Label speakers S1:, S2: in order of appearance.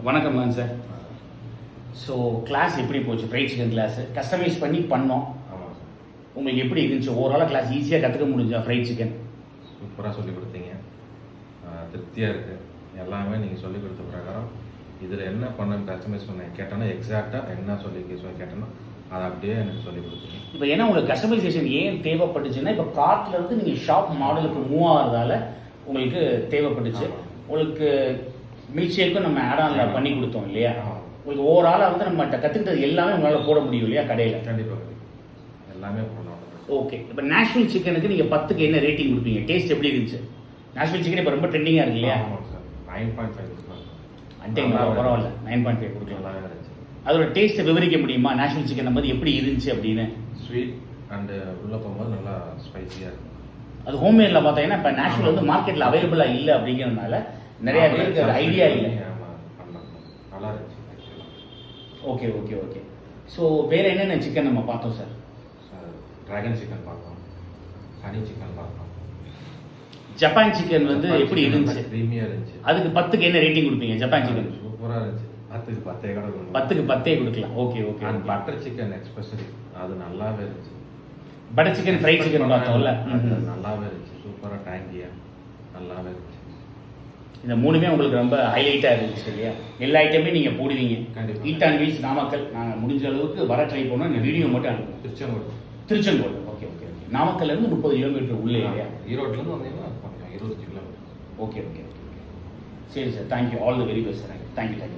S1: வணக்கம் sir. So class எப்படி போச்சு? ஃப்ரைட் சிக்கன் கிளாஸ் கஸ்டமைஸ் பண்ணி பண்ணோம்.
S2: ஆமாம் சார்.
S1: உங்களுக்கு எப்படி இருந்துச்சு? ஓவராலாக கிளாஸ் ஈஸியாக கற்றுக்க முடிஞ்சா? ஃப்ரைட் சிக்கன்
S2: சூப்பராக சொல்லிக் கொடுத்தீங்க. திருப்தியாக இருக்குது. எல்லாமே நீங்கள் சொல்லிக் கொடுத்த பிரகாரம் இதில் என்ன பண்ண கஸ்டமைஸ் பண்ண கேட்டோன்னா எக்ஸாக்டாக என்ன சொல்லி கேட்டோன்னா அதை அப்படியே எனக்கு சொல்லிக் கொடுத்தீங்க.
S1: இப்போ ஏன்னா உங்களுக்கு கஸ்டமைசேஷன் ஏன் தேவைப்பட்டுச்சுன்னா, இப்போ கார்ட்லேருந்து நீங்கள் ஷாப் மாடலுக்கு மூவ் ஆகிறதால உங்களுக்கு தேவைப்பட்டுச்சு. உங்களுக்கு மில்க் ஷேக்கும் நம்ம ஆடானில் பண்ணி கொடுத்தோம் இல்லையா? உங்களுக்கு ஓவராலாக வந்து நம்ம கற்றுக்கிட்டது எல்லாமே உங்களால் போட முடியும் இல்லையா கடையில்?
S2: கண்டிப்பாக எல்லாமே போடலாம்.
S1: ஓகே. இப்போ நேஷ்னல் சிக்கனுக்கு நீங்கள் 10க்கு என்ன ரேட்டிங் கொடுப்பீங்க? டேஸ்ட் எப்படி இருந்துச்சு? நேஷ்னல் சிக்கன் இப்போ ரொம்ப ட்ரெண்டிங்காக இருக்கு இல்லையா?
S2: ஆமாம் சார். 9.5 கொடுக்கலாம்.
S1: பரவாயில்ல, 9.5 கொடுக்கலாம்.
S2: நல்லாவே இருந்துச்சு.
S1: அதோட டேஸ்ட்டை விவரிக்க முடியுமா? நேஷ்னல் சிக்கன் மாதிரி எப்படி இருந்துச்சு அப்படின்னு?
S2: ஸ்வீட் அண்டு உள்ளே போகும்போது நல்லா ஸ்பைஸியாக இருக்கும்.
S1: அது ஹோம்மேடில் பார்த்தீங்கன்னா இப்போ நேஷ்னல் வந்து மார்க்கெட்டில் அவைலபிளாக இல்லை அப்படிங்கிறதுனால நிறைய பேருக்கு அது ஐடியா இல்லை.
S2: நல்லா இருந்துச்சு.
S1: Okay okay okay. ஸோ வேறு என்னென்ன சிக்கன் நம்ம பார்த்தோம் சார்?
S2: ட்ராகன் சிக்கன் பார்த்தோம், ஹனி சிக்கன் பார்த்தோம்.
S1: ஜப்பான் சிக்கன் வந்து எப்படி இருந்துச்சு?
S2: க்ரீமியாக இருந்துச்சு.
S1: அதுக்கு 10க்கு என்ன ரேட்டிங் கொடுப்பீங்க? ஜப்பான் சிக்கன்
S2: சூப்பராக இருந்துச்சு. 10க்கு 10 கூட
S1: 10க்கு 10 கொடுக்கலாம். Okay okay.
S2: And butter chicken especially அது நல்லாவே இருந்துச்சு.
S1: பட்டர் சிக்கன், ஃப்ரைட் சிக்கன் பார்த்தோம்ல,
S2: நல்லாவே இருந்துச்சு. சூப்பராக டேங்கியாக நல்லாவே இருந்துச்சு.
S1: இந்த மூணுமே உங்களுக்கு ரொம்ப ஹைலைட்டாக இருந்துச்சு இல்லையா? எல்லா ஐட்டமே நீங்கள் போடுவீங்க.
S2: கண்டிப்பாக.
S1: ஈட் அண்ட் வீஸ் நாமக்கல் நாங்கள் முடிஞ்ச அளவுக்கு வர ட்ரை பண்ணோம். இந்த வீடியோ மட்டும் அனுப்புவோம். திருச்செங்கோடு. Okay okay okay. நாமக்கல்லேருந்து 30 கிலோமீட்டர் உள்ளே இல்லையா?
S2: ஈரோட்லேருந்து வந்தீங்கன்னா 25 கிலோமீட்டர்.
S1: Okay okay okay. சரி sir, thank you. All the very best sir. Thank you.